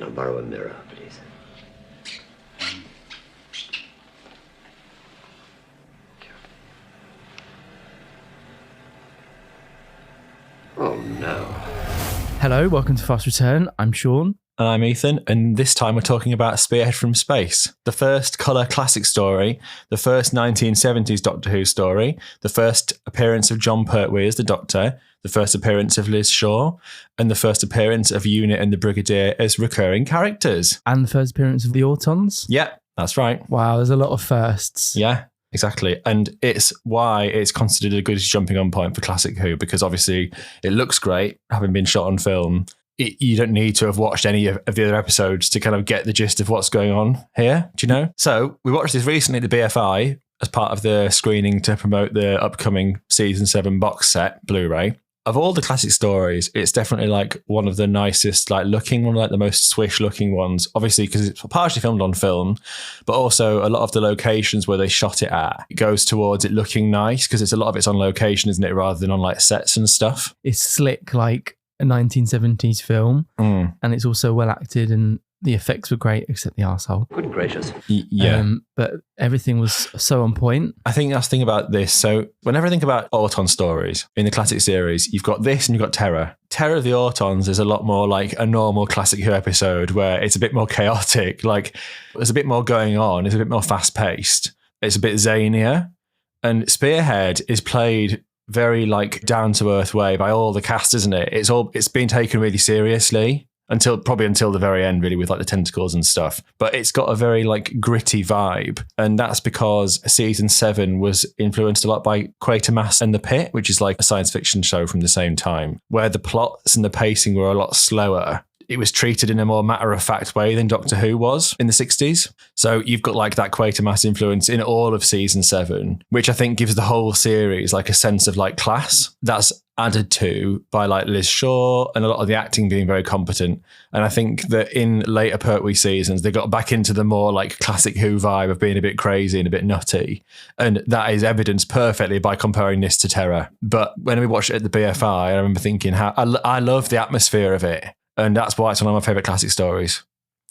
I'll borrow a mirror, please. Oh, no. Hello, welcome to Fast Return. I'm Sean. And I'm Ethan, and this time we're talking about Spearhead from Space, the first colour classic story, the first 1970s Doctor Who story, the first appearance of John Pertwee as the Doctor, the first appearance of Liz Shaw, and the first appearance of Unit and the Brigadier as recurring characters. And the first appearance of the Autons. Yeah, that's right. Wow, there's a lot of firsts. Yeah, exactly. And it's why it's considered a good jumping on point for classic Who, because obviously it looks great, having been shot on film. You don't need to have watched any of the other episodes to kind of get the gist of what's going on here, do you know? So we watched this recently at the BFI as part of the screening to promote the upcoming Season 7 box set, Blu-ray. Of all the classic stories, it's definitely like one of the nicest looking, one of like the most swish looking ones, obviously because it's partially filmed on film, but also a lot of the locations where they shot it at, it goes towards it looking nice because a lot of it's on location, isn't it, rather than on like sets and stuff. It's slick like a 1970s film, and it's also well acted, and the effects were great except the arsehole. Good gracious. Yeah. But everything was so on point. I think that's the thing about this. So whenever I think about Auton stories in the classic series, you've got this and you've got Terror. Terror of the Autons is a lot more like a normal classic Who episode where it's a bit more chaotic. Like there's a bit more going on. It's a bit more fast paced. It's a bit zanier. And Spearhead is played very like down to earth way by all the cast, isn't it? It's been taken really seriously until the very end, really, with like the tentacles and stuff. But it's got a very like gritty vibe, and that's because Season 7 was influenced a lot by Quatermass and the Pit, which is like a science fiction show from the same time, where the plots and the pacing were a lot slower. It was treated in a more matter-of-fact way than Doctor Who was in the 60s. So you've got like that Quatermass influence in all of Season 7, which I think gives the whole series like a sense of like class. That's added to by like Liz Shaw and a lot of the acting being very competent. And I think that in later Pertwee seasons, they got back into the more like classic Who vibe of being a bit crazy and a bit nutty. And that is evidenced perfectly by comparing this to Terror. But when we watched it at the BFI, I remember thinking how I love the atmosphere of it. And that's why it's one of my favourite classic stories,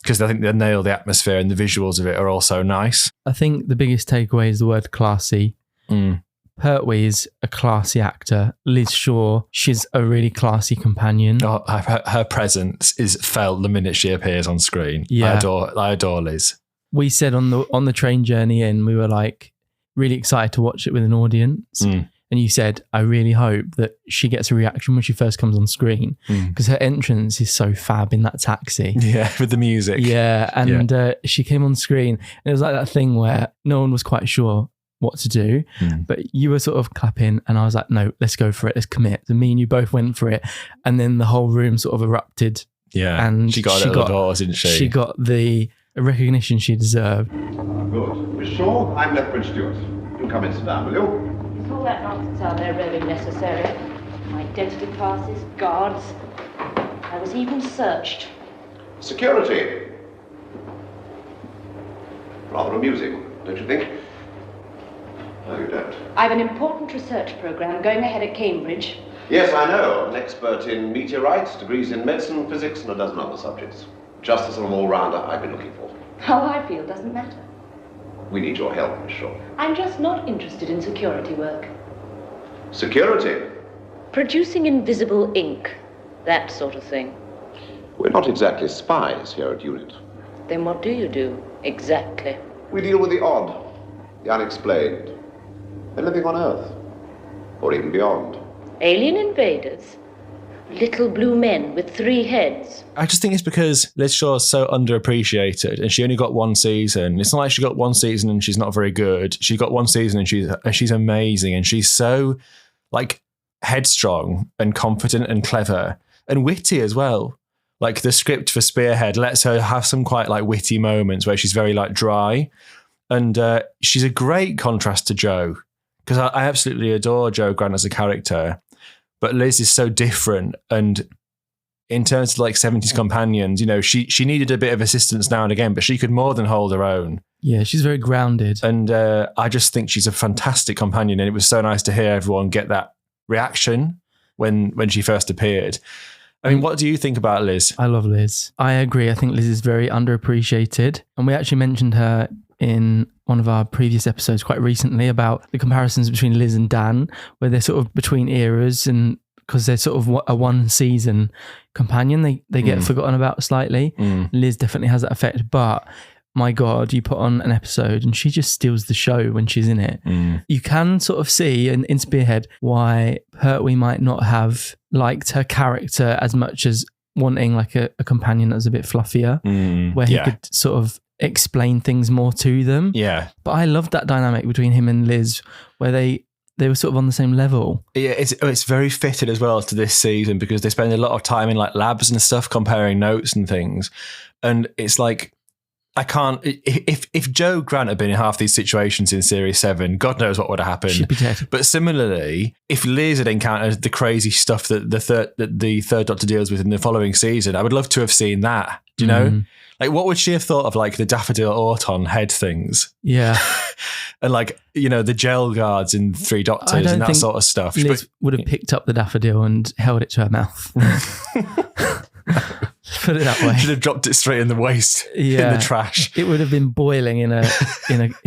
because I think they nail the atmosphere and the visuals of it are also nice. I think the biggest takeaway is the word classy. Pertwee is a classy actor. Liz Shaw, she's a really classy companion. Oh, her presence is felt the minute she appears on screen. Yeah. I adore Liz. We said on the train journey in, we were like really excited to watch it with an audience. And you said, I really hope that she gets a reaction when she first comes on screen, because her entrance is so fab in that taxi. Yeah, with the music. Yeah, and she came on screen, and it was like that thing where no one was quite sure what to do, but you were sort of clapping, and I was like, no, let's go for it, let's commit. And me and you both went for it, and then the whole room sort of erupted. Yeah, and she got applause, didn't she? She got the recognition she deserved. Good. Miss Shaw, I'm Lieutenant Stewart. Do come and sit down, will you? Is all that nonsense out there really necessary? Identity passes, guards. I was even searched. Security. Rather amusing, don't you think? No, you don't. I've an important research program going ahead at Cambridge. Yes, I know. I'm an expert in meteorites, degrees in medicine, physics, and a dozen other subjects. Just the sort of all-rounder I've been looking for. How I feel doesn't matter. We need your help, Miss Shaw. I'm just not interested in security work. Security? Producing invisible ink. That sort of thing. We're not exactly spies here at UNIT. Then what do you do, exactly? We deal with the odd, the unexplained, anything on Earth, or even beyond. Alien invaders? Little blue men with 3 heads. I just think it's because Liz Shaw is so underappreciated, and she only got 1 season. It's not like she got 1 season and she's not very good. She got 1 season and she's amazing, and she's so like headstrong and confident and clever and witty as well. Like the script for Spearhead lets her have some quite like witty moments where she's very like dry, and she's a great contrast to Jo, because I absolutely adore Jo Grant as a character. But Liz is so different, and in terms of like 70s companions, you know, she needed a bit of assistance now and again, but she could more than hold her own. Yeah, she's very grounded. And I just think she's a fantastic companion, and it was so nice to hear everyone get that reaction when she first appeared. I mean, what do you think about Liz? I love Liz. I agree. I think Liz is very underappreciated. And we actually mentioned her in one of our previous episodes quite recently about the comparisons between Liz and Dan, where they're sort of between eras, and because they're sort of a one season companion, they get forgotten about slightly. Liz definitely has that effect, but my God, you put on an episode and she just steals the show when she's in it. You can sort of see in Spearhead why Pertwee might not have liked her character as much as wanting like a companion that's a bit fluffier, where he could sort of explain things more to them. Yeah. But I loved that dynamic between him and Liz, where they were sort of on the same level. Yeah, it's very fitted as well to this season because they spend a lot of time in like labs and stuff comparing notes and things. And it's like, I can't. If Joe Grant had been in half these situations in Series 7, God knows what would have happened. She'd be dead. But similarly, if Liz had encountered the crazy stuff that the third Doctor deals with in the following season, I would love to have seen that. Do you know? Like, what would she have thought of like the Daffodil Auton head things? Yeah. And like, you know, the gel guards in Three Doctors and that sort of stuff. Liz would have picked up the daffodil and held it to her mouth. Put it that way. Should have dropped it straight in the waste in the trash. It would have been boiling in a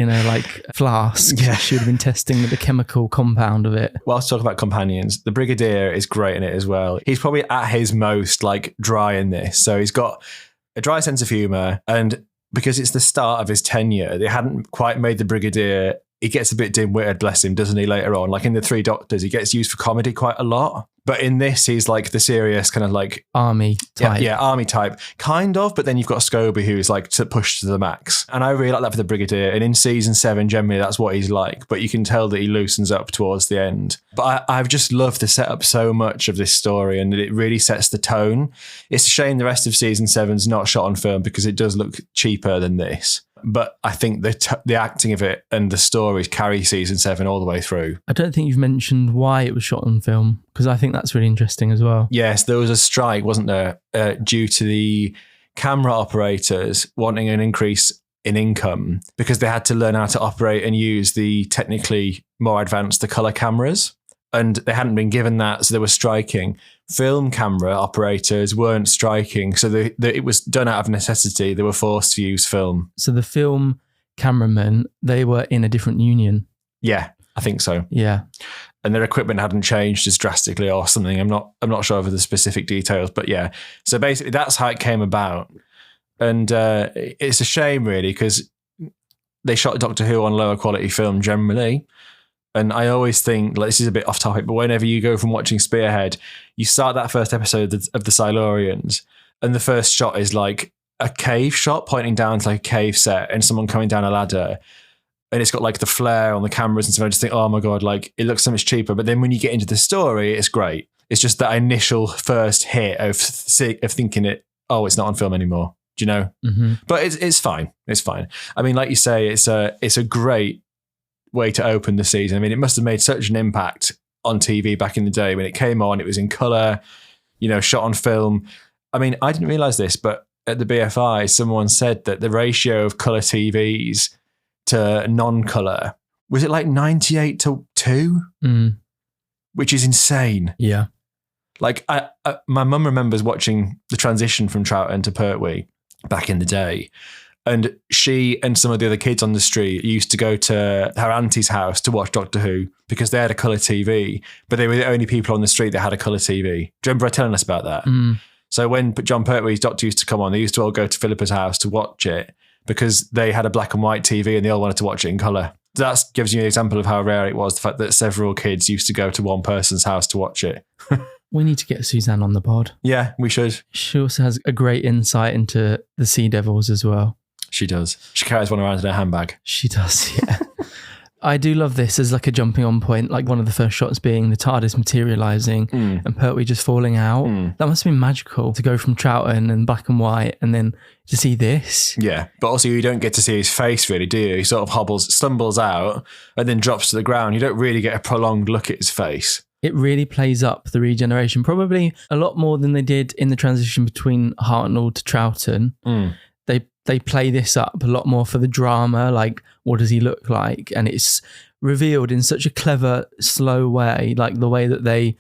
like flask. Yeah. She would have been testing the chemical compound of it. Whilst talking about companions, the Brigadier is great in it as well. He's probably at his most like dry in this. So he's got a dry sense of humour, and because it's the start of his tenure, they hadn't quite made the Brigadier. He gets a bit dim-witted, bless him, doesn't he, later on? Like in the Three Doctors, he gets used for comedy quite a lot. But in this, he's like the serious kind of like... Army type. Yeah, army type. Kind of, but then you've got Scobie who's like to push to the max. And I really like that for the Brigadier. And in season 7, generally, that's what he's like. But you can tell that he loosens up towards the end. But I've just loved the setup so much of this story, and it really sets the tone. It's a shame the rest of season 7's not shot on film because it does look cheaper than this. But I think the acting of it and the stories carry season 7 all the way through. I don't think you've mentioned why it was shot on film, because I think that's really interesting as well. Yes, there was a strike, wasn't there, due to the camera operators wanting an increase in income because they had to learn how to operate and use the technically more advanced, the colour cameras. And they hadn't been given that, so they were striking. Film camera operators weren't striking, so it was done out of necessity. They were forced to use film. So the film cameramen, they were in a different union. Yeah, I think so. Yeah. And their equipment hadn't changed as drastically or something. I'm not sure of the specific details, but yeah. So basically that's how it came about. And it's a shame really because they shot Doctor Who on lower quality film generally. And I always think, like, this is a bit off topic, but whenever you go from watching Spearhead, you start that first episode of the Silurians, and the first shot is like a cave shot pointing down to like a cave set and someone coming down a ladder. And it's got like the flare on the cameras and stuff. I just think, oh my God, like it looks so much cheaper. But then when you get into the story, it's great. It's just that initial first hit of thinking it's not on film anymore. Do you know? Mm-hmm. But it's fine. It's fine. I mean, like you say, it's a great way to open the season. I mean, it must have made such an impact on TV back in the day when it came on. It was in colour, you know, shot on film. I mean, I didn't realise this, but at the BFI, someone said that the ratio of colour TVs to non-colour, was it like 98-2? Which is insane. Yeah. Like, my mum remembers watching the transition from Troughton to Pertwee back in the day. And she and some of the other kids on the street used to go to her auntie's house to watch Doctor Who because they had a colour TV, but they were the only people on the street that had a colour TV. Do you remember her telling us about that? So when John Pertwee's Doctor used to come on, they used to all go to Philippa's house to watch it because they had a black and white TV and they all wanted to watch it in colour. That gives you an example of how rare it was, the fact that several kids used to go to one person's house to watch it. We need to get Suzanne on the pod. Yeah, we should. She also has a great insight into the Sea Devils as well. She does. She carries one around in her handbag. She does, yeah. I do love this as like a jumping on point, like one of the first shots being the TARDIS materialising and Pertwee just falling out. That must have been magical to go from Troughton and black and white and then to see this. Yeah, but also you don't get to see his face really, do you? He sort of stumbles out and then drops to the ground. You don't really get a prolonged look at his face. It really plays up the regeneration, probably a lot more than they did in the transition between Hartnell to Troughton. They play this up a lot more for the drama, like what does he look like? And it's revealed in such a clever, slow way, like the way that they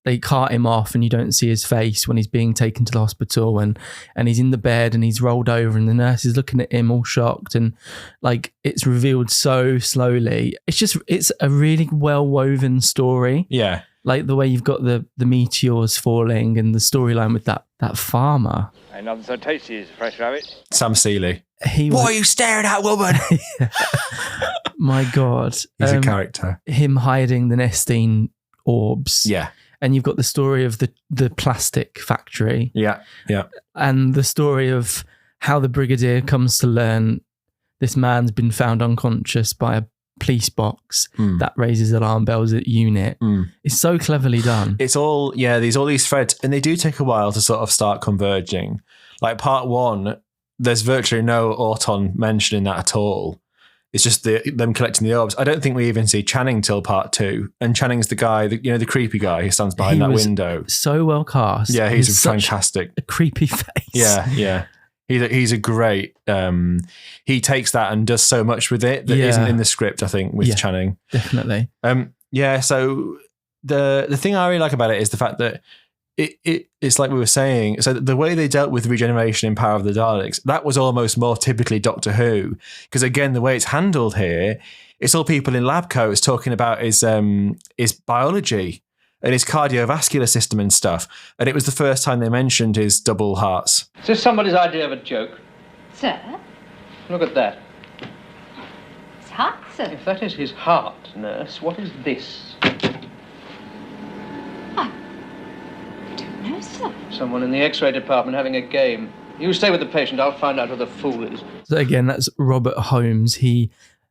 they cart him off and you don't see his face when he's being taken to the hospital, and he's in the bed and he's rolled over and the nurse is looking at him all shocked, and like it's revealed so slowly. It's a really well woven story. Yeah. Like the way you've got the meteors falling and the storyline with that farmer. Ain't nothing so tasty as a fresh rabbit. Sam Seeley. What are you staring at, woman? My God. He's a character. Him hiding the Nestine orbs. Yeah. And you've got the story of the plastic factory. Yeah. Yeah. And the story of how the Brigadier comes to learn this man's been found unconscious by a police box that raises alarm bells at unit. It's so cleverly done. It's all, there's all these threads, and they do take a while to sort of start converging. Like part 1, there's virtually no Auton mention in that at all. It's just them collecting the orbs. I don't think we even see Channing till part 2. And Channing's the guy, the creepy guy who stands behind that window. So well cast. Yeah, he's fantastic. A creepy face. Yeah. He's a great. He takes that and does so much with it that isn't in the script, I think, with Channing. Definitely. So the thing I really like about it is the fact that it's like we were saying. So the way they dealt with regeneration in Power of the Daleks, that was almost more typically Doctor Who, because again, the way it's handled here, it's all people in lab coats talking about his biology and his cardiovascular system and stuff. And it was the first time they mentioned his double hearts. Is this somebody's idea of a joke? Sir? Look at that. His heart, sir. If that is his heart, nurse, what is this? I don't know, sir. Someone in the X-ray department having a game. You stay with the patient. I'll find out who the fool is. So again, that's Robert Holmes. He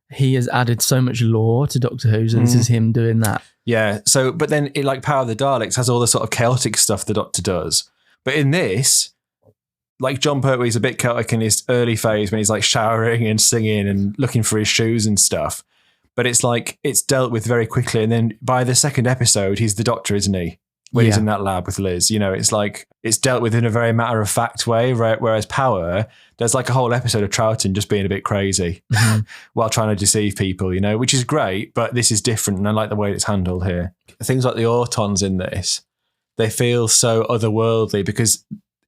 has added so much lore to Doctor Who, so this is him doing that. Yeah. So, but then like Power of the Daleks has all the sort of chaotic stuff the Doctor does. But in this, like John Pertwee's a bit chaotic in his early phase when he's like showering and singing and looking for his shoes and stuff. But it's like, it's dealt with very quickly. And then by the second episode, he's the Doctor, isn't he? When he's in that lab with Liz, it's like, it's dealt with in a very matter-of-fact way, right? Whereas Power, there's like a whole episode of Troughton just being a bit crazy while trying to deceive people, which is great, but this is different, and I like the way it's handled here. Things like the Autons in this, they feel so otherworldly because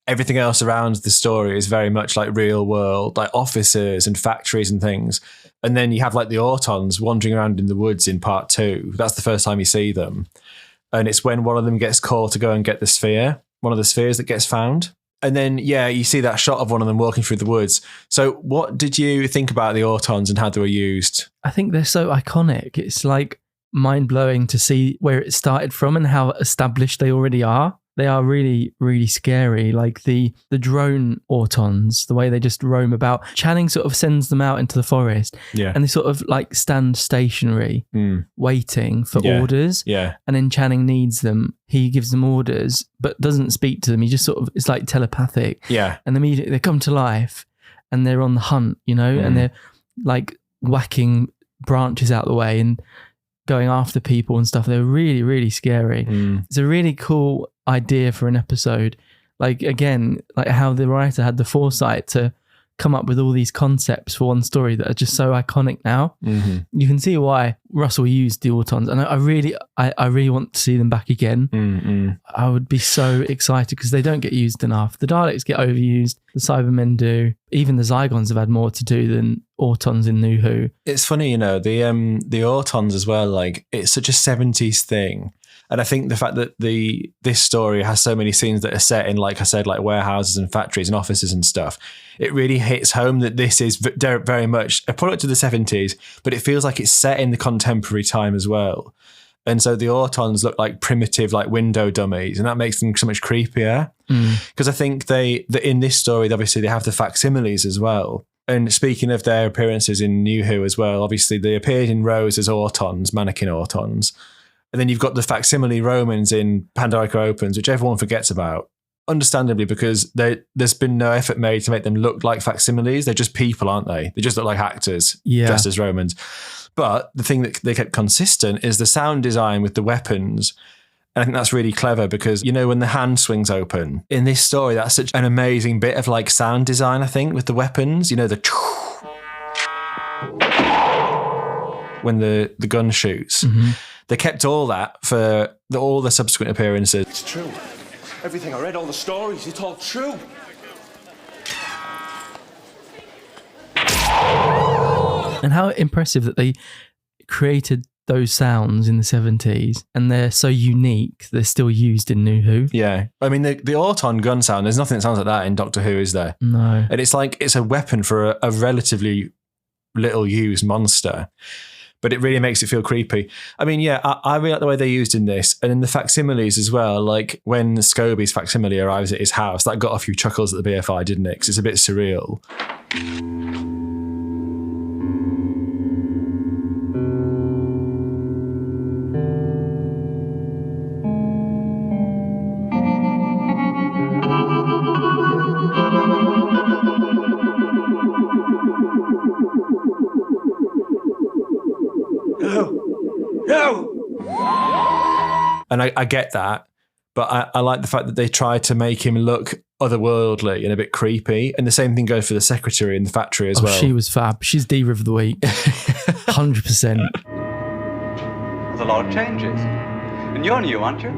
everything else around the story is very much like real world, like offices and factories and things. And then you have like the Autons wandering around in the woods in part 2. That's the first time you see them. And it's when one of them gets called to go and get the sphere, one of the spheres that gets found. And then, you see that shot of one of them walking through the woods. So what did you think about the Autons and how they were used? I think they're so iconic. It's like mind-blowing to see where it started from and how established they already are. They are really, really scary. Like the drone Autons, the way they just roam about. Channing sort of sends them out into the forest, and they sort of like stand stationary, waiting for orders. Yeah. And then Channing needs them. He gives them orders, but doesn't speak to them. He just sort of, it's like telepathic. Yeah. And immediately they come to life and they're on the hunt, and they're like whacking branches out the way and going after people and stuff. They're really, really scary. It's a really cool idea for an episode. Like, again, like how the writer had the foresight to come up with all these concepts for one story that are just so iconic now. You can see why Russell used the Autons, and I really want to see them back again. I would be so excited because they don't get used enough. The Daleks get overused, the Cybermen do. Even the Zygons have had more to do than Autons in New Who. It's funny, the Autons as well, like it's such a 70s thing. And I think the fact that this story has so many scenes that are set in, like I said, like warehouses and factories and offices and stuff, it really hits home that this is very much a product of the 70s, but it feels like it's set in the contemporary time as well. And so the Autons look like primitive, like window dummies, and that makes them so much creepier. Because I think that in this story, obviously they have the facsimiles as well. And speaking of their appearances in New Who as well, obviously they appeared in rows as Autons, mannequin Autons. And then you've got the facsimile Romans in Pandorica Opens, which everyone forgets about, understandably, because there's been no effort made to make them look like facsimiles. They're just people, aren't they? They just look like actors dressed as Romans. But the thing that they kept consistent is the sound design with the weapons. And I think that's really clever because, when the hand swings open, in this story, that's such an amazing bit of like sound design, I think, with the weapons, when the gun shoots. They kept all that for all the subsequent appearances. It's true. Everything I read, all the stories, it's all true. And how impressive that they created those sounds in the 70s and they're so unique, they're still used in New Who. Yeah. I mean, the Auton gun sound, there's nothing that sounds like that in Doctor Who, is there? No. And it's like, it's a weapon for a relatively little used monster, but it really makes it feel creepy. I mean, yeah, I really like the way they used in this and in the facsimiles as well. Like when Scobie's facsimile arrives at his house, that got a few chuckles at the BFI, didn't it? Because it's a bit surreal. And I get that, but I like the fact that they try to make him look otherworldly and a bit creepy. And the same thing goes for the secretary in the factory as well. She was fab. She's Diva of the Week. 100%. There's a lot of changes. And you're new, aren't you?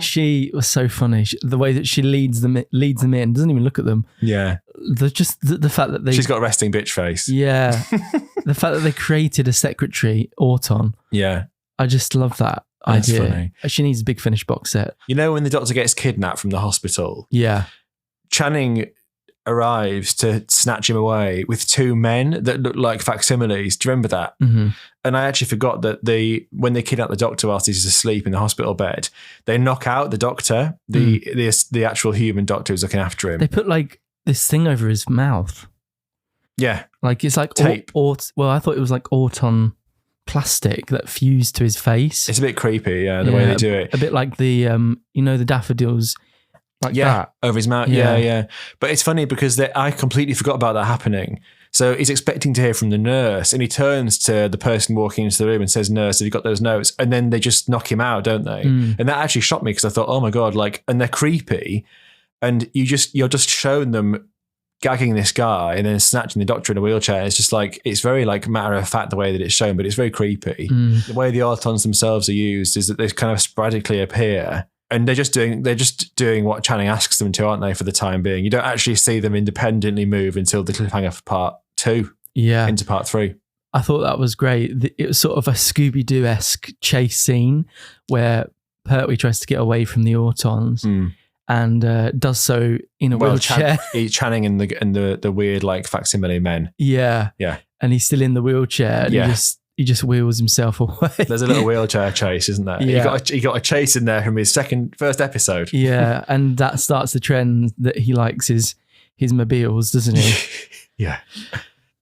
She was so funny. The way that she leads them in, doesn't even look at them. Yeah. The fact that she's got a resting bitch face. Yeah. The fact that they created a secretary, Auton. Yeah. I just love that That's idea. funny. She needs a Big Finish box set. You know when the Doctor gets kidnapped from the hospital? Yeah. Channing arrives to snatch him away with two men that look like facsimiles. Do you remember that? Mm-hmm. And I actually forgot that when they kidnap the Doctor whilst he's asleep in the hospital bed, they knock out the Doctor, the actual human Doctor who's looking after him. They put like this thing over his mouth. Yeah. Like it's like tape. Well, I thought it was like Auton plastic that fused to his face. It's a bit creepy, the way they do it. A bit like the the daffodils. Like that. Over his mouth. Yeah. But it's funny because I completely forgot about that happening. So he's expecting to hear from the nurse and he turns to the person walking into the room and says, "Nurse, have you got those notes?" And then they just knock him out, don't they? And that actually shocked me because I thought, oh my God, and they're creepy. And you're just showing them gagging this guy and then snatching the Doctor in a wheelchair. It's just like, it's very like matter of fact the way that it's shown, but it's very creepy. The way the Autons themselves are used is that they kind of sporadically appear. And they're just doing what Channing asks them to, aren't they, for the time being? You don't actually see them independently move until the cliffhanger for part 2 into part 3. I thought that was great. It was sort of a Scooby-Doo-esque chase scene where Pertwee tries to get away from the Autons and does so in a wheelchair. Channing and the weird like facsimile men. Yeah. And he's still in the wheelchair and he just wheels himself away. There's a little wheelchair chase, isn't there? Yeah. He got a chase in there from his first episode. Yeah, and that starts the trend that he likes his mobiles, doesn't he? Yeah.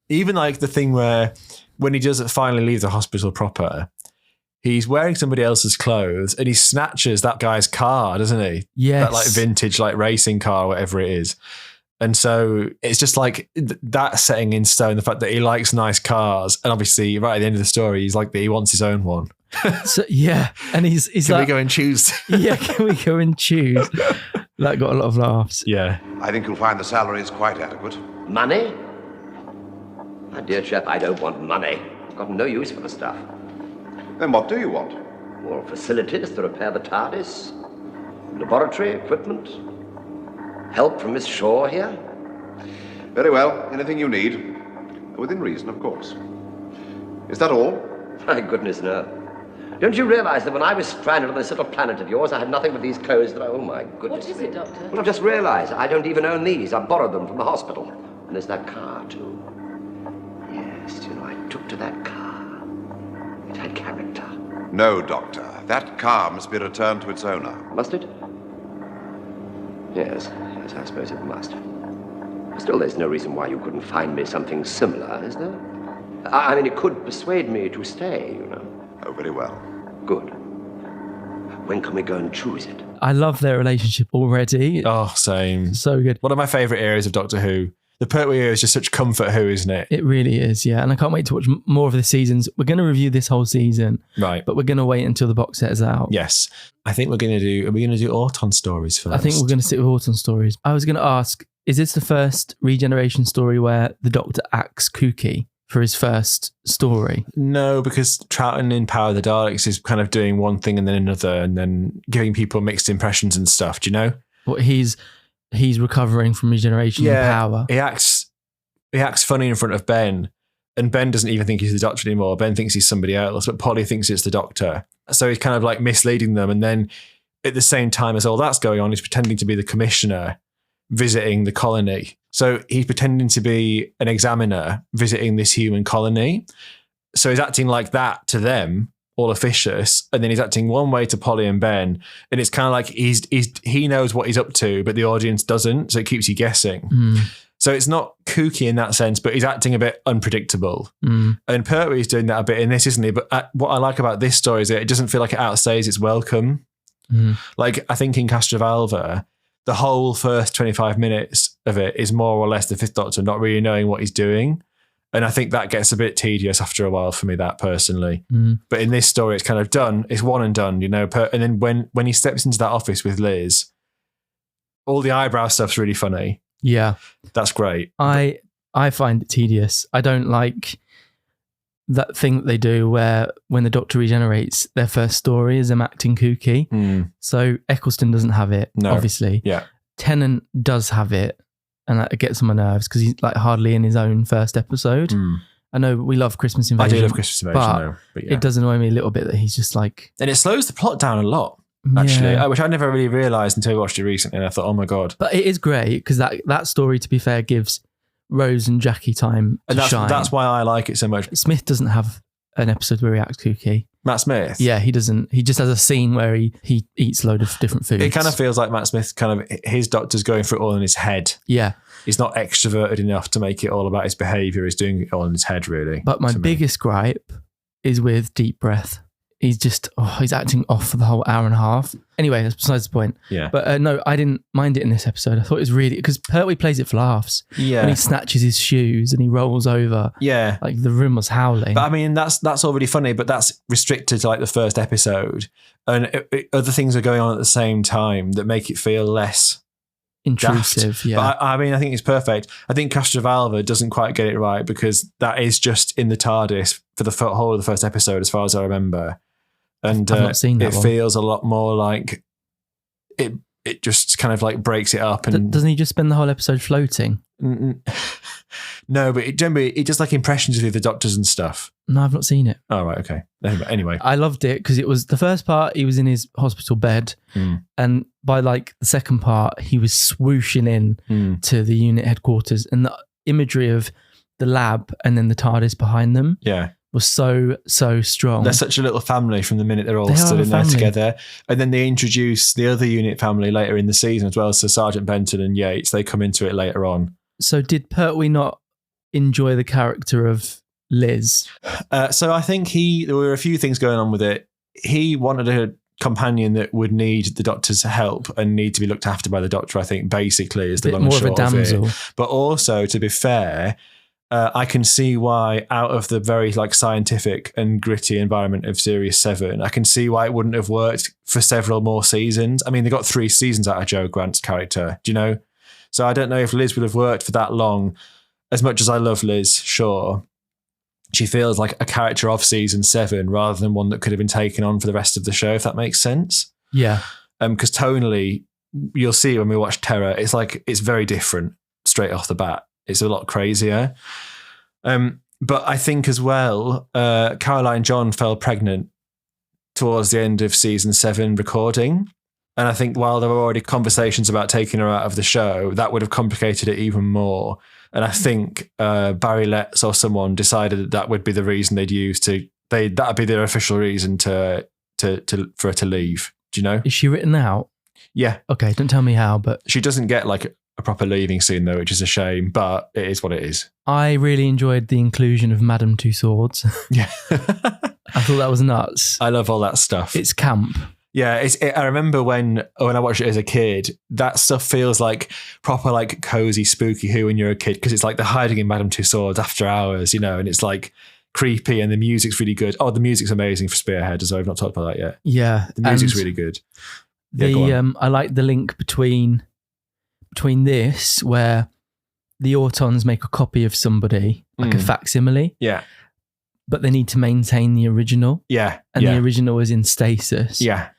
Even like the thing where when he does finally leave the hospital proper, he's wearing somebody else's clothes and he snatches that guy's car, doesn't he? Yes. That like vintage like racing car, whatever it is. And so it's just like that setting in stone, the fact that he likes nice cars. And obviously right at the end of the story, he's like that he wants his own one. So, yeah. And he's can like, we go and choose? Yeah, can we go and choose? That got a lot of laughs. Yeah. I think you'll find the salary is quite adequate. Money? My dear chap, I don't want money. I've got no use for the stuff. Then what do you want? More facilities to repair the TARDIS, laboratory equipment, help from Miss Shaw here. Very well, anything you need. Within reason, of course. Is that all? My goodness, no. Don't you realize that when I was stranded on this little planet of yours, I had nothing but these clothes that oh my goodness. What is it, Doctor? Well, I've just realized I don't even own these. I borrowed them from the hospital. And there's that car, too. Yes, you know, I took to that car. It had character. No, Doctor. That car must be returned to its owner. Must it? Yes, I suppose it must. Still, there's no reason why you couldn't find me something similar, is there? I mean, it could persuade me to stay, you know. Oh, very well. Good. When can we go and choose it? I love their relationship already. Oh, same. So good. One of my favourite areas of Doctor Who, The Pertwee is just such comfort who, isn't it? It really is, yeah. And I can't wait to watch more of the seasons. We're going to review this whole season, Right. but we're going to wait until the box set is out. Yes. I think are we going to do Autumn stories first? I think we're going to stick with Autumn stories. I was going to ask, is this the first regeneration story where the Doctor acts kooky for his first story? No, because Troughton in Power of the Daleks is kind of doing one thing and then another and then giving people mixed impressions and stuff. Do you know? What he's recovering from regeneration and power. He acts funny in front of Ben, and Ben doesn't even think he's the Doctor anymore. Ben thinks he's somebody else, but Polly thinks it's the Doctor. So he's kind of like misleading them. And then at the same time as all that's going on, he's pretending to be the commissioner visiting the colony. So he's pretending to be an examiner visiting this human colony. So he's acting like that to them, all officious, and then he's acting one way to Polly and Ben, and it's kind of like he knows what he's up to, but the audience doesn't, so it keeps you guessing. So it's not kooky in that sense, but he's acting a bit unpredictable. And Pertwee's doing that a bit in this, isn't he? But what I like about this story is that it doesn't feel like it outstays its welcome. Like, I think in Castrovalva, the whole first 25 minutes of it is more or less the Fifth Doctor not really knowing what he's doing. And I think that gets a bit tedious after a while for me, that personally. But in this story, it's kind of done. It's one and done, you know. And then when he steps into that office with Liz, all the eyebrow stuff's really funny. Yeah. That's great. I find it tedious. I don't like that thing that they do where when the Doctor regenerates, their first story is them acting kooky. So Eccleston doesn't have it, obviously. Yeah. Tennant does have it. And that gets on my nerves because he's like hardly in his own first episode. I know we love Christmas Invasion. I do love Christmas Invasion, but yeah. It does annoy me a little bit that he's just like... And it slows the plot down a lot, actually, which I never really realised until I watched it recently, and I thought, oh my God. But it is great because that story, to be fair, gives Rose and Jackie time to shine. That's why I like it so much. Smith doesn't have an episode where he acts kooky. Matt Smith? Yeah, he doesn't. He just has a scene where he eats a load of different foods. It kind of feels like Matt Smith his Doctor's going for it all in his head. Yeah. He's not extroverted enough to make it all about his behaviour. He's doing it all in his head, really. But my biggest gripe is with Deep Breath. He's just, he's acting off for the whole hour and a half. Anyway, that's besides the point. Yeah. But no, I didn't mind it in this episode. I thought it was really, because Pertwee plays it for laughs. Yeah. When he snatches his shoes and he rolls over. Yeah. Like the room was howling. But I mean, that's all really funny, but that's restricted to like the first episode. And other things are going on at the same time that make it feel less intrusive. daft. Yeah. But I mean, I think it's perfect. I think Castrovalva doesn't quite get it right because that is just in the TARDIS for the whole of the first episode, as far as I remember. And I've not seen that it feels a lot more like it just kind of like breaks it up. And doesn't he just spend the whole episode floating? No, but it just like impressions of the Doctors and stuff. No, I've not seen it. Oh, right, okay. Anyway. I loved it because it was the first part, he was in his hospital bed. And by like the second part, he was swooshing in to the unit headquarters. And the imagery of the lab and then the TARDIS behind them. Yeah. Was so strong. They're such a little family from the minute they're all stood in there together. And then they introduce the other unit family later in the season as well. So Sergeant Benton and Yates, they come into it later on. So did Pertwee not enjoy the character of Liz? So I think there were a few things going on with it. He wanted a companion that would need the Doctor's help and need to be looked after by the Doctor, I think, basically, is the long and short of it. But also, to be fair, I can see why, out of the very like scientific and gritty environment of Series 7, I can see why it wouldn't have worked for several more seasons. I mean, they got 3 seasons out of Joe Grant's character, do you know? So I don't know if Liz would have worked for that long. As much as I love Liz, sure, she feels like a character of season 7 rather than one that could have been taken on for the rest of the show, if that makes sense. Yeah. Because tonally, you'll see when we watch Terror, it's like it's very different straight off the bat. It's a lot crazier. But I think as well, Caroline John fell pregnant towards the end of season 7 recording. And I think while there were already conversations about taking her out of the show, that would have complicated it even more. And I think Barry Letts or someone decided that would be the reason they'd use that would be their official reason for her to leave. Do you know? Is she written out? Yeah. Okay, don't tell me how, but she doesn't get like a proper leaving scene though, which is a shame, but it is what it is. I really enjoyed the inclusion of Madame Two Swords. Yeah. I thought that was nuts. I love all that stuff. It's camp. Yeah, I remember when I watched it as a kid, that stuff feels like proper like cozy, spooky Who when you're a kid, because it's like they're hiding in Madame Tussauds after hours, you know, and it's like creepy and the music's really good. Oh, the music's amazing for Spearhead as well. I've not talked about that yet. Yeah. The music's really good. I like the link between this, where the Autons make a copy of somebody, like a facsimile. Yeah. But they need to maintain the original. Yeah. And the original is in stasis. Yeah.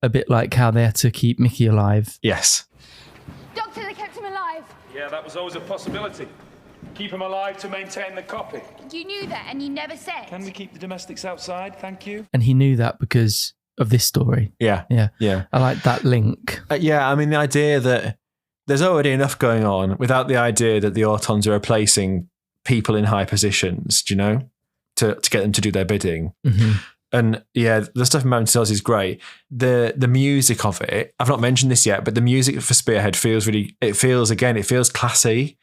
A bit like how they had to keep Mickey alive. Yes. Doctor, they kept him alive. Yeah, that was always a possibility. Keep him alive to maintain the copy. You knew that and you never said. Can we keep the domestics outside? Thank you. And he knew that because of this story. Yeah. Yeah. Yeah. I like that link. Yeah, I mean, the idea that there's already enough going on without the idea that the Autons are replacing people in high positions, do you know, to get them to do their bidding. Mm-hmm. And yeah, the stuff in Mountain Cells is great. The music of it, I've not mentioned this yet, but the music for Spearhead feels classy,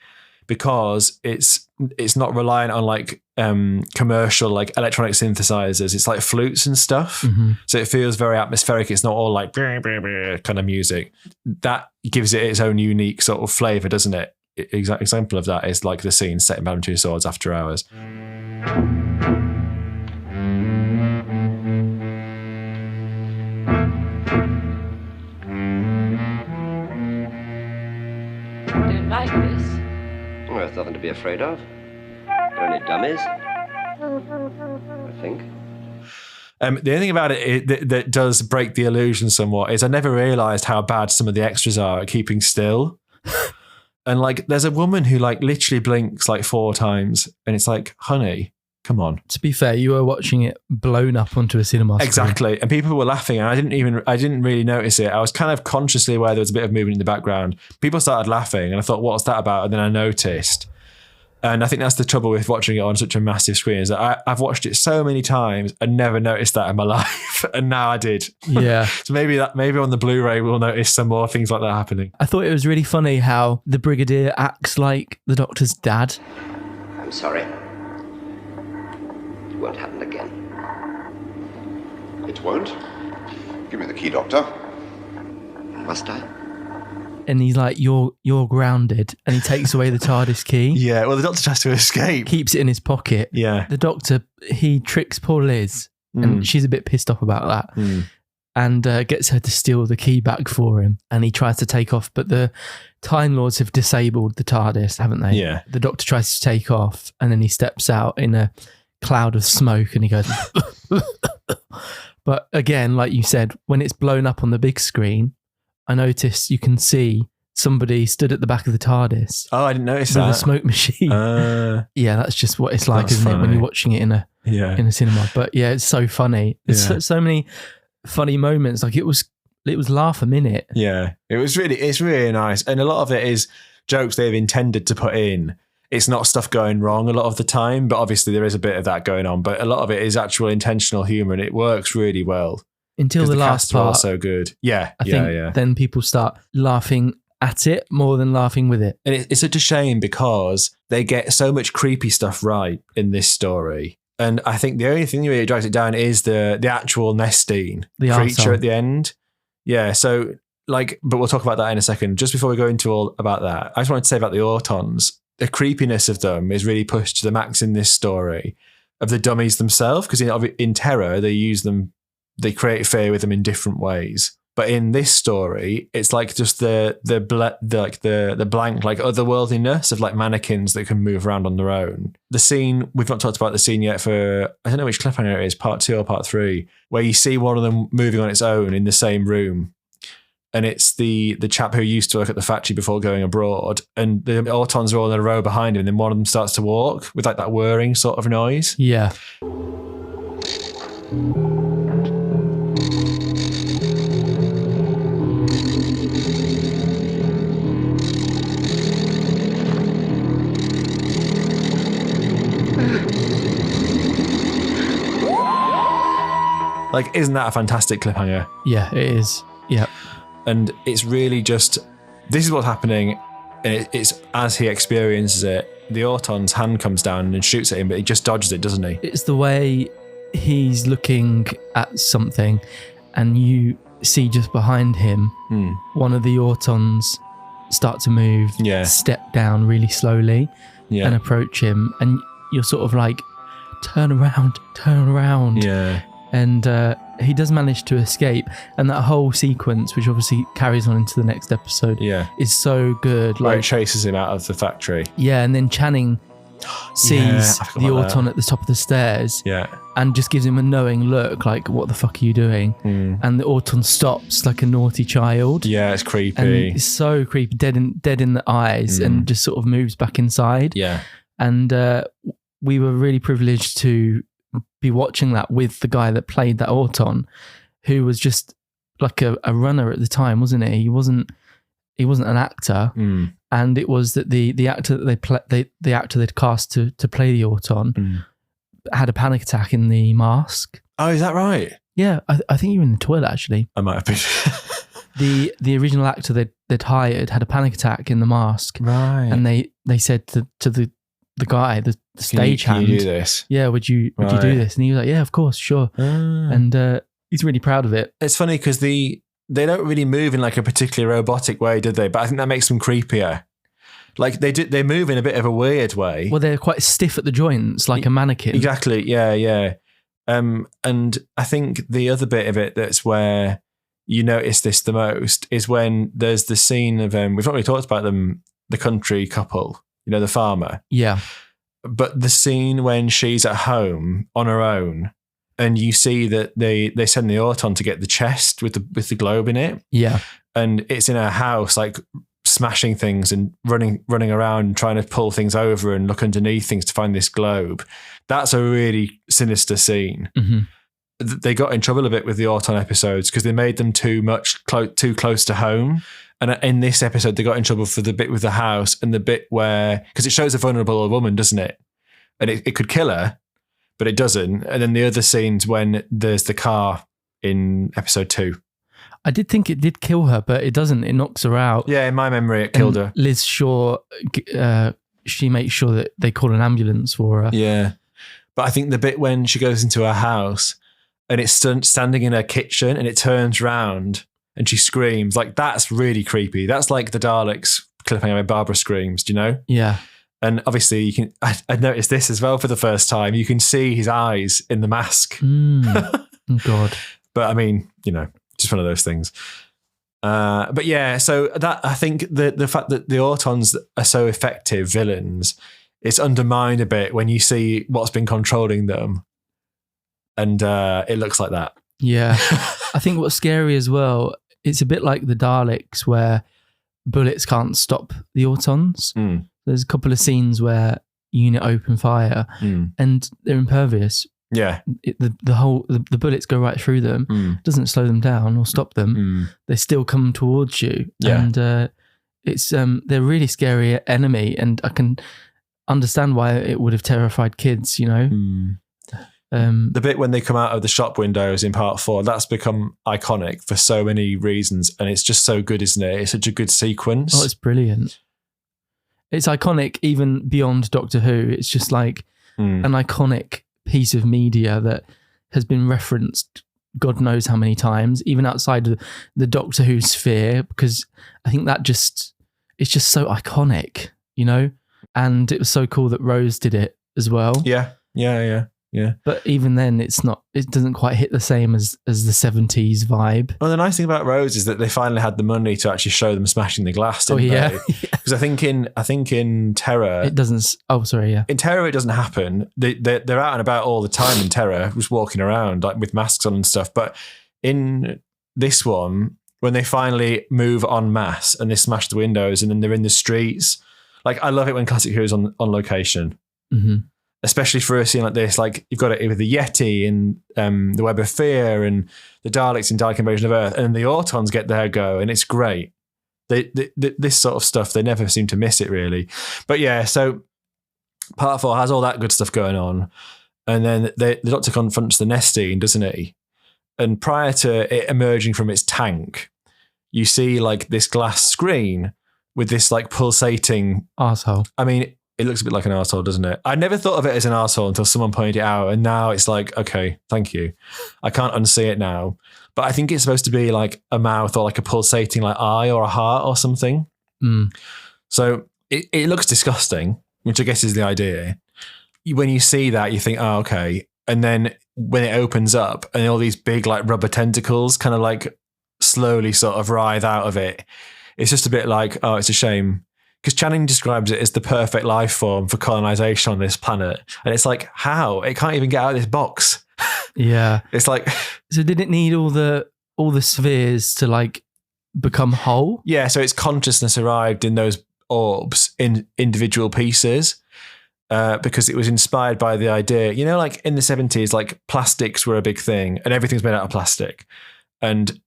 because it's not reliant on like commercial like electronic synthesizers. It's like flutes and stuff. Mm-hmm. So it feels very atmospheric. It's not all like kind of music. That gives it its own unique sort of flavor, doesn't it? Example of that is like the scene set in Madame Tussauds After Hours. Don't like this. Well, there's nothing to be afraid of. They're only dummies, I think. The only thing about it that does break the illusion somewhat is I never realised how bad some of the extras are at keeping still. And like, there's a woman who like literally blinks like 4 times, and it's like, honey, come on. To be fair, you were watching it blown up onto a cinema screen. Exactly. And people were laughing, and I didn't really notice it. I was kind of consciously aware there was a bit of movement in the background. People started laughing, and I thought, what's that about? And then I noticed. And I think that's the trouble with watching it on such a massive screen, is that I've watched it so many times and never noticed that in my life. And now I did. Yeah. So maybe on the Blu-ray we'll notice some more things like that happening. I thought it was really funny how the Brigadier acts like the Doctor's dad. I'm sorry. It won't happen again. It won't? Give me the key, Doctor. Must I? And he's like, you're grounded. And he takes away the TARDIS key. Yeah, well, the Doctor tries to escape. Keeps it in his pocket. Yeah. The Doctor, he tricks poor Liz. And she's a bit pissed off about that. And gets her to steal the key back for him. And he tries to take off. But the Time Lords have disabled the TARDIS, haven't they? Yeah. The Doctor tries to take off. And then he steps out in a cloud of smoke. And he goes... But again, like you said, when it's blown up on the big screen... I noticed you can see somebody stood at the back of the TARDIS. Oh, I didn't notice with that. a smoke machine. Yeah, that's just what it's like, isn't it, when you're watching it in a cinema? But yeah, it's so funny. There's so many funny moments. Like it was laugh a minute. Yeah, it's really nice, and a lot of it is jokes they've intended to put in. It's not stuff going wrong a lot of the time, but obviously there is a bit of that going on. But a lot of it is actual intentional humour, and it works really well. Until the last part, so good. Yeah, I think then people start laughing at it more than laughing with it. And it's such a shame because they get so much creepy stuff right in this story. And I think the only thing that really drags it down is the actual Nestine creature arsehole at the end. Yeah, so like, but we'll talk about that in a second. Just before we go into all about that, I just wanted to say about the Autons, the creepiness of them is really pushed to the max in this story of the dummies themselves, because in Terror, they use them. They create fear with them in different ways, but in this story, it's like just the blank like otherworldliness of like mannequins that can move around on their own. The scene, we've not talked about the scene yet for, I don't know which cliffhanger it is, part 2 or part 3, where you see one of them moving on its own in the same room, and it's the chap who used to work at the factory before going abroad, and the Autons are all in a row behind him, and then one of them starts to walk with like that whirring sort of noise. Yeah. Like, isn't that a fantastic cliffhanger? Yeah, it is. Yeah. And it's really just, this is what's happening, and it's as he experiences it, the Auton's hand comes down and shoots at him, but he just dodges it, doesn't he? It's the way he's looking at something and you see just behind him, one of the Autons start to move, step down really slowly and approach him. And you're sort of like, turn around. Yeah. And he does manage to escape. And that whole sequence, which obviously carries on into the next episode, is so good. Where Like, it chases him out of the factory. yeah, and then Channing sees the Auton at the top of the stairs and just gives him a knowing look, like, what the fuck are you doing? And the Auton stops like a naughty child. Yeah, it's creepy. And it's so creepy, dead in the eyes, and just sort of moves back inside. Yeah. And we were really privileged to be watching that with the guy that played that Auton, who was just like a runner at the time, wasn't he? He wasn't an actor. And it was that the actor that the actor they'd cast to play the Auton had a panic attack in the mask. Oh, is that right? Yeah, I think you were in the toilet actually. I might have been. The original actor they'd hired had a panic attack in the mask. Right. And they said to the guy, the stagehand, can you do this? Yeah, would you do this? And he was like, yeah, of course, sure. And he's really proud of it. It's funny because they don't really move in like a particularly robotic way, did they? But I think that makes them creepier. Like they move in a bit of a weird way. Well, they're quite stiff at the joints, like a mannequin. Exactly. Yeah. And I think the other bit of it that's where you notice this the most is when there's the scene of we've not really talked about them, the country couple, the farmer. Yeah. But the scene when she's at home on her own, and you see that they send the Auton to get the chest with the globe in it. Yeah. And it's in her house, like smashing things and running around trying to pull things over and look underneath things to find this globe. That's a really sinister scene. They got in trouble a bit with the Auton episodes because they made them too close to home. And in this episode, they got in trouble for the bit with the house and the bit where, because it shows a vulnerable woman, doesn't it? And it could kill her, but it doesn't. And then the other scenes when there's the car in episode 2. I did think it did kill her, but it doesn't. It knocks her out. Yeah, in my memory, it killed her. Liz Shaw, she makes sure that they call an ambulance for her. Yeah. But I think the bit when she goes into her house and it's standing in her kitchen and it turns round and she screams, like, that's really creepy. That's like the Daleks clipping where Barbara screams, do you know? Yeah. And obviously I noticed this as well for the first time. You can see his eyes in the mask. Oh, God. But I mean, just one of those things. But yeah, so that I think the fact that the Autons are so effective villains, it's undermined a bit when you see what's been controlling them. And it looks like that. Yeah. I think what's scary as well, it's a bit like the Daleks where bullets can't stop the Autons. There's a couple of scenes where unit open fire and they're impervious. Yeah. The bullets go right through them. It doesn't slow them down or stop them. They still come towards you. Yeah. And it's they're a really scary enemy, and I can understand why it would have terrified kids, The bit when they come out of the shop windows in part 4, that's become iconic for so many reasons, and it's just so good, isn't it? It's such a good sequence. Oh, it's brilliant. It's iconic even beyond Doctor Who. It's just like an iconic piece of media that has been referenced God knows how many times, even outside of the Doctor Who sphere, because I think that it's just so iconic, and it was so cool that Rose did it as well. Yeah. But even then, it doesn't quite hit the same as the 70s vibe. Well, the nice thing about Rose is that they finally had the money to actually show them smashing the glass, didn't they? Because I think in Terror... It doesn't... Oh, sorry, yeah. In Terror, it doesn't happen. They're out and about all the time in Terror, just walking around like with masks on and stuff. But in this one, when they finally move en masse and they smash the windows and then they're in the streets, like, I love it when Classic Who's on location. Especially for a scene like this, like you've got it with the Yeti and the Web of Fear and the Daleks in Dalek Invasion of Earth, and the Autons get their go, and it's great. This sort of stuff, they never seem to miss it really. But yeah, so part 4 has all that good stuff going on, and then the Doctor confronts the Nestine, doesn't he? And prior to it emerging from its tank, you see like this glass screen with this like pulsating arsehole. I mean, it looks a bit like an arsehole, doesn't it? I never thought of it as an arsehole until someone pointed it out. And now it's like, okay, thank you. I can't unsee it now. But I think it's supposed to be like a mouth or like a pulsating like eye or a heart or something. So it looks disgusting, which I guess is the idea. When you see that, you think, oh, okay. And then when it opens up and all these big like rubber tentacles kind of like slowly sort of writhe out of it, it's just a bit like, oh, it's a shame. Because Channing describes it as the perfect life form for colonization on this planet. And it's like, how? It can't even get out of this box. Yeah. It's like... So did it need all the spheres to like become whole? Yeah, so its consciousness arrived in those orbs in individual pieces because it was inspired by the idea, you know, like in the 70s, like plastics were a big thing and everything's made out of plastic. And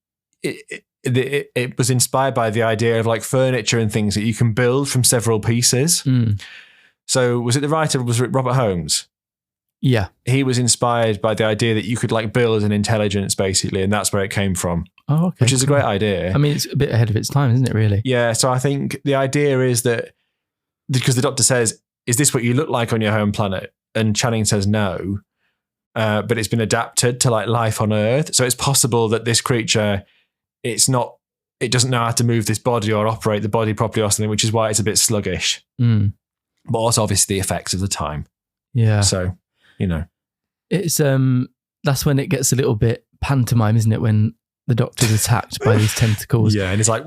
it was inspired by the idea of like furniture and things that you can build from several pieces. So was it the writer, was it Robert Holmes? Yeah. He was inspired by the idea that you could like build an intelligence basically, and that's where it came from. Oh, okay. Which is a great idea. I mean, it's a bit ahead of its time, isn't it, really? Yeah, so I think the idea is that, because the doctor says, is this what you look like on your home planet? And Channing says no, but it's been adapted to like life on Earth. So it's possible that this creature, it doesn't know how to move this body or operate the body properly or something, which is why it's a bit sluggish. But also obviously the effects of the time. Yeah. So, you know. It's that's when it gets a little bit pantomime, isn't it? When the doctor's attacked by these tentacles. Yeah, and it's like...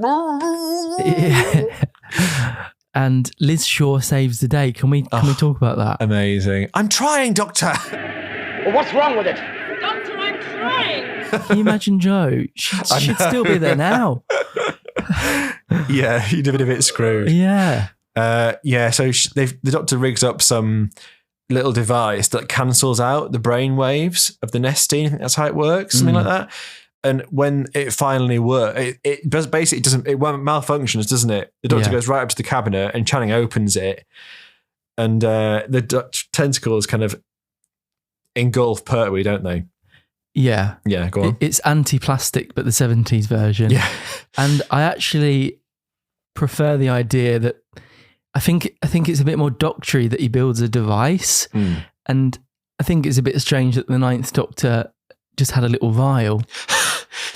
Yeah. And Liz Shaw saves the day. Can we talk about that? Amazing. I'm trying, Doctor. Well, what's wrong with it? Doctor, I'm trying. Can you imagine Joe? She'd still be there now. Yeah, you'd have been a bit screwed. Yeah. So the doctor rigs up some little device that cancels out the brain waves of the Nestine. I think that's how it works, something like that. And when it finally works, it malfunctions, doesn't it? The doctor goes right up to the cabinet and Channing opens it, and the tentacles kind of engulf Pertwee, don't they? Yeah. Yeah, go on. It's anti-plastic, but the 70s version. Yeah. And I actually prefer the idea that I think it's a bit more doctory that he builds a device. And I think it's a bit strange that the Ninth Doctor just had a little vial.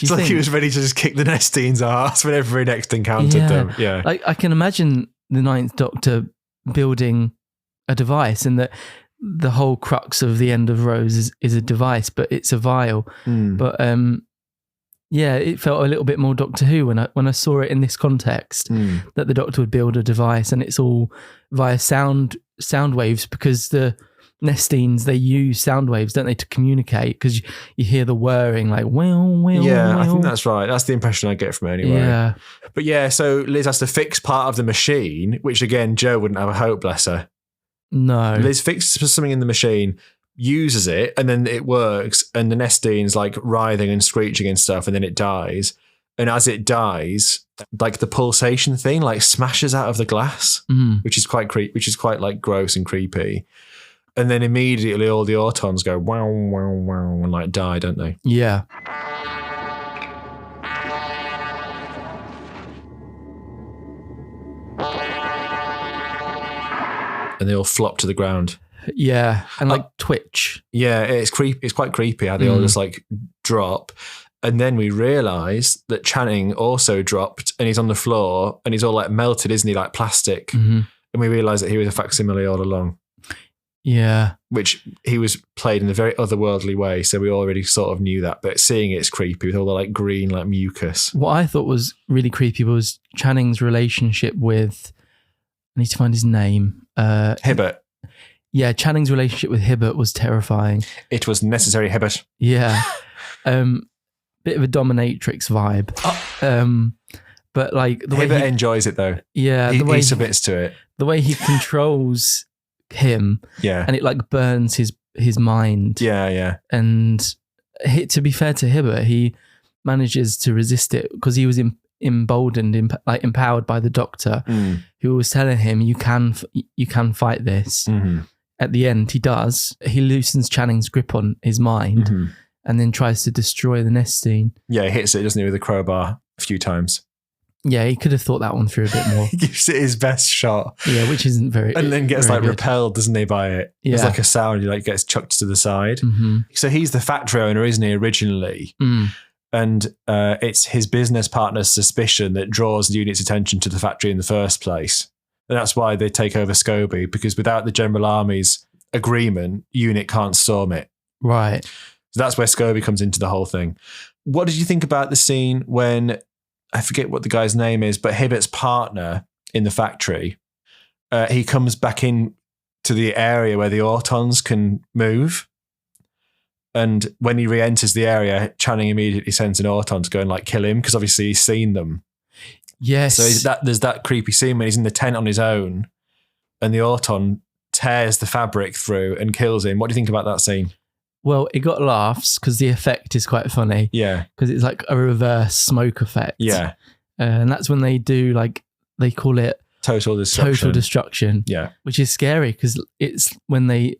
It's like he was ready to just kick the Nestine's ass whenever he next encountered them. Yeah. Like I can imagine the Ninth Doctor building a device, and that the whole crux of the end of Rose is a device, but it's a vial. But it felt a little bit more Doctor Who when I saw it in this context, that the Doctor would build a device and it's all via sound waves, because the Nestines, they use sound waves, don't they, to communicate, because you hear the whirring like yeah, I think that's right. That's the impression I get from it anyway. Yeah. But yeah, so Liz has to fix part of the machine, which again Joe wouldn't have a hope, bless her. No. Liz fixes something in the machine, uses it, and then it works, and the Nestine's like writhing and screeching and stuff, and then it dies. And as it dies, like the pulsation thing like smashes out of the glass, which is quite like gross and creepy. And then immediately all the autons go wow, wow, wow, and like die, don't they? Yeah. And they all flop to the ground. Yeah, and like twitch. Yeah, it's quite creepy how they all just like drop. And then we realise that Channing also dropped, and he's on the floor, and he's all like melted, isn't he, like plastic? And we realise that he was a facsimile all along. Yeah. Which he was played in a very otherworldly way, so we already sort of knew that. But seeing it's creepy with all the like green like mucus. What I thought was really creepy was Channing's relationship with, I need to find his name. Hibbert. Yeah, Channing's relationship with Hibbert was terrifying. It was necessary, Hibbert. Yeah. Bit of a dominatrix vibe. But like the way Hibbert enjoys it though. Yeah. He submits to it. The way he controls him. Yeah. And it like burns his mind. Yeah, yeah. And to be fair to Hibbert, he manages to resist it because he was emboldened, empowered by the Doctor, who was telling him, you can fight this. At the end, he does. He loosens Channing's grip on his mind and then tries to destroy the Nestine. Yeah, he hits it, doesn't he, with a crowbar a few times. Yeah, he could have thought that one through a bit more. He gives it his best shot. Yeah, which isn't very. And then gets very like good. repelled, doesn't he, by it? Yeah. It's like a sound, he like gets chucked to the side. Mm-hmm. So he's the factory owner, isn't he, originally? And it's his business partner's suspicion that draws the unit's attention to the factory in the first place. And that's why they take over Scobie, because without the General Army's agreement, unit can't storm it. Right. So that's where Scobie comes into the whole thing. What did you think about the scene when, I forget what the guy's name is, but Hibbert's partner in the factory, he comes back in to the area where the Autons can move. And when he re-enters the area, Channing immediately sends an Auton to go and like kill him, because obviously he's seen them. Yes. So there's that creepy scene when he's in the tent on his own and the Auton tears the fabric through and kills him. What do you think about that scene? Well, it got laughs because the effect is quite funny. Yeah. Because it's like a reverse smoke effect. Yeah. And that's when they do they call it Total destruction. Yeah. Which is scary because it's when they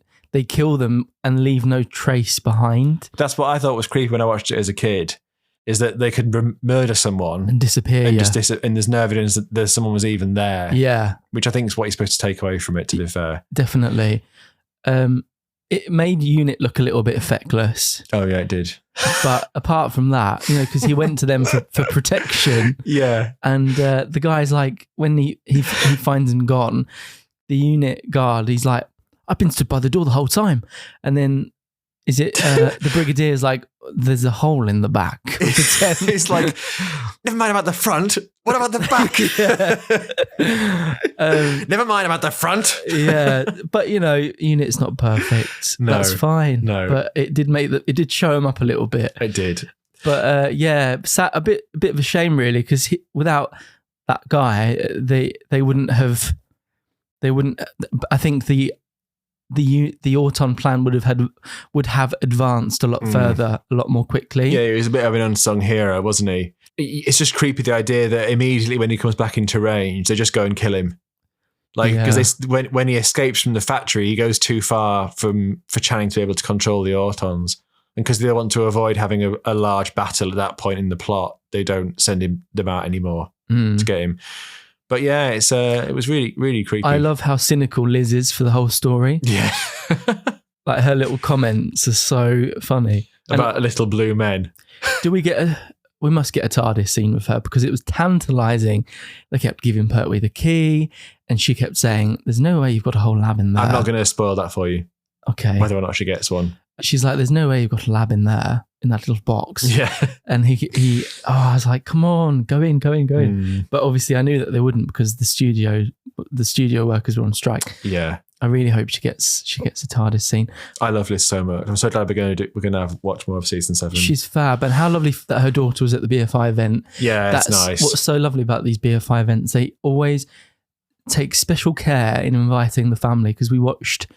kill them and leave no trace behind. That's what I thought was creepy when I watched it as a kid, is that they could murder someone and disappear. And and there's no evidence that someone was even there. Yeah. Which I think is what you're supposed to take away from it, to be fair. Definitely. It made Unit look a little bit feckless. Oh, yeah, it did. But apart from that, because he went to them for protection. Yeah. And the guy's like, when he finds him gone, the unit guard, he's like, I've been stood by the door the whole time. And then the Brigadier's like, there's a hole in the back of the tent. It's like, never mind about the front. What about the back? Never mind about the front. Yeah. But, Unit's not perfect. No, that's fine. No. But it did show him up a little bit. It did. But a bit of a shame, really, because without that guy, they wouldn't have. I think the Auton plan would have advanced a lot further, a lot more quickly. Yeah, he was a bit of an unsung hero, wasn't he? It's just creepy, the idea that immediately when he comes back into range, they just go and kill him. Because when he escapes from the factory, he goes too far for Channing to be able to control the Autons. And because they want to avoid having a large battle at that point in the plot, they don't send them out anymore to get him. But yeah, it was really, really creepy. I love how cynical Liz is for the whole story. Yeah. Like her little comments are so funny. About little blue men. We must get a TARDIS scene with her because it was tantalising. They kept giving Pertwee the key and she kept saying, there's no way you've got a whole lab in there. I'm not going to spoil that for you. Okay. Whether or not she gets one. She's like, there's no way you've got a lab in there, in that little box. Yeah. And I was like, come on, go in. But obviously I knew that they wouldn't because the studio workers were on strike. Yeah. I really hope she gets a TARDIS scene. I love Liz so much. I'm so glad we're going to watch more of season 7. She's fab, and how lovely that her daughter was at the BFI event. Yeah, that's nice. What's so lovely about these BFI events, they always take special care in inviting the family, because we watched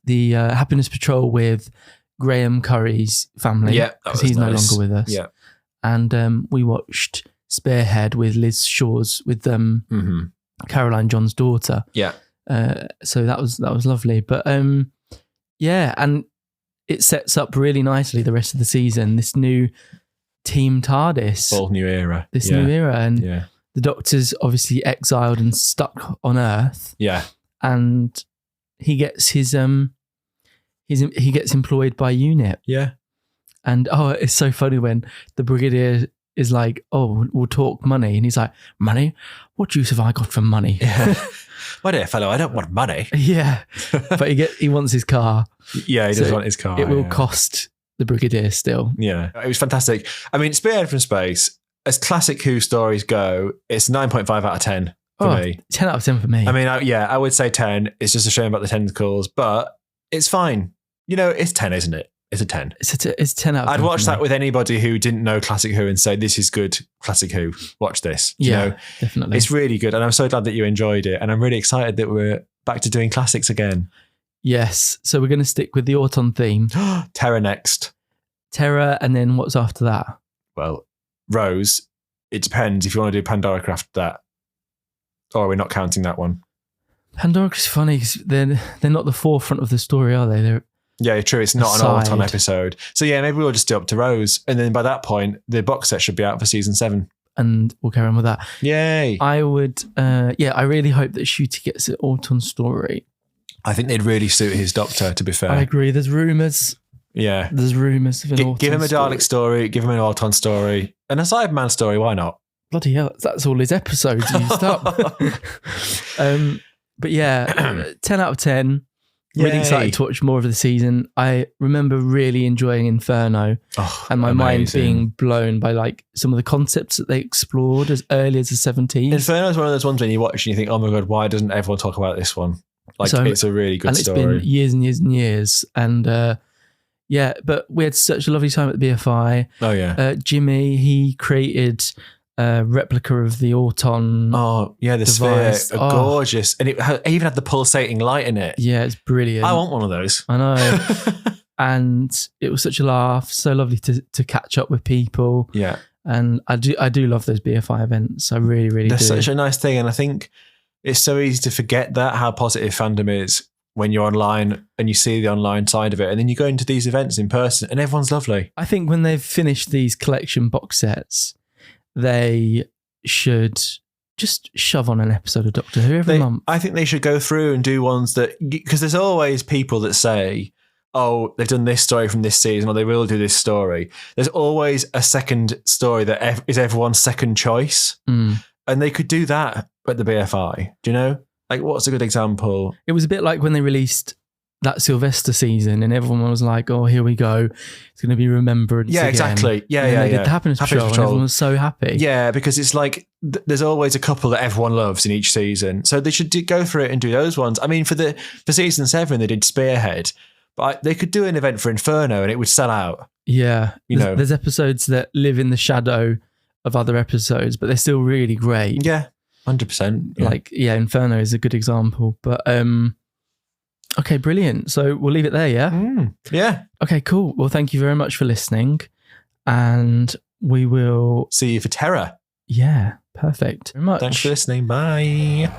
the Happiness Patrol with Graham Curry's family. Yeah, because he's no longer with us. Yeah, and we watched Spearhead with Liz Shaw's with Caroline John's daughter. Yeah. So that was lovely, but yeah, and it sets up really nicely the rest of the season. This new Team TARDIS, whole new era, new era, and the Doctor's obviously exiled and stuck on Earth. Yeah, and he gets he gets employed by UNIT. Yeah, and it's so funny when the Brigadier is like, "Oh, we'll talk money," and he's like, "Money? What use have I got for money?" Yeah. My dear fellow, I don't want money. Yeah, but he wants his car. Yeah, he does want his car. It will cost the Brigadier still. Yeah, it was fantastic. I mean, Spearhead from Space, as classic Who stories go, it's 9.5 out of 10 for me. 10 out of 10 for me. I mean, I would say 10. It's just a shame about the tentacles, but it's fine. It's 10, isn't it? It's a 10. It's 10 out of 10. I'd watch that with anybody who didn't know Classic Who and say, this is good Classic Who. Watch this. Definitely. It's really good. And I'm so glad that you enjoyed it. And I'm really excited that we're back to doing classics again. Yes. So we're going to stick with the Auton theme. Terra next. Terra, and then what's after that? Well, Rose. It depends if you want to do Pandora Craft that. Or are we not counting that one? Pandora Craft's funny because they're not the forefront of the story, are they? Yeah, true. It's not an Auton episode. So yeah, maybe we'll just do Up to Rose. And then by that point, the box set should be out for season 7. and we'll carry on with that. Yay. I would, I really hope that Shooty gets an Auton story. I think they'd really suit his Doctor, to be fair. I agree. There's rumours. Yeah. There's rumours of an Auton Give him a Dalek story, give him an Auton story, and a Cyberman story, why not? Bloody hell, that's all his episodes used up. But yeah, 10 out of 10. Really excited to watch more of the season. I remember really enjoying Inferno and my mind being blown by like some of the concepts that they explored as early as the 70s. Inferno is one of those ones when you watch and you think, oh my God, why doesn't everyone talk about this one? Like, it's a really good story. And it's been years and years and years. And but we had such a lovely time at the BFI. Oh yeah. Jimmy, he created a replica of the Auton. Oh yeah, the device. sphere, gorgeous, and it even had the pulsating light in it. Yeah, it's brilliant. I want one of those. I know. And it was such a laugh. So lovely to catch up with people. Yeah, and I do love those BFI events. I really, really do. That's such a nice thing, and I think it's so easy to forget that how positive fandom is when you're online and you see the online side of it, and then you go into these events in person, and everyone's lovely. I think when they've finished these collection box sets, they should just shove on an episode of Doctor Who every month. I think they should go through and do ones that, because there's always people that say, oh, they've done this story from this season, or they will do this story. There's always a second story that is everyone's second choice. And they could do that at the BFI. Do you know? Like, what's a good example? It was a bit like when they released that Sylvester season and everyone was like, oh, here we go. It's going to be Remembrance again. Exactly. Yeah, and yeah, they did the Happiness Patrol and everyone was so happy. Yeah, because it's like there's always a couple that everyone loves in each season. So they should go for it and do those ones. I mean, for season 7, they did Spearhead. But they could do an event for Inferno and it would sell out. Yeah. There's episodes that live in the shadow of other episodes, but they're still really great. Yeah, 100%. Yeah. Inferno is a good example. But okay, brilliant. So we'll leave it there, yeah? Yeah. Okay, cool. Well, thank you very much for listening. And we will see you for Terror. Yeah, perfect. Very much. Thanks for listening. Bye.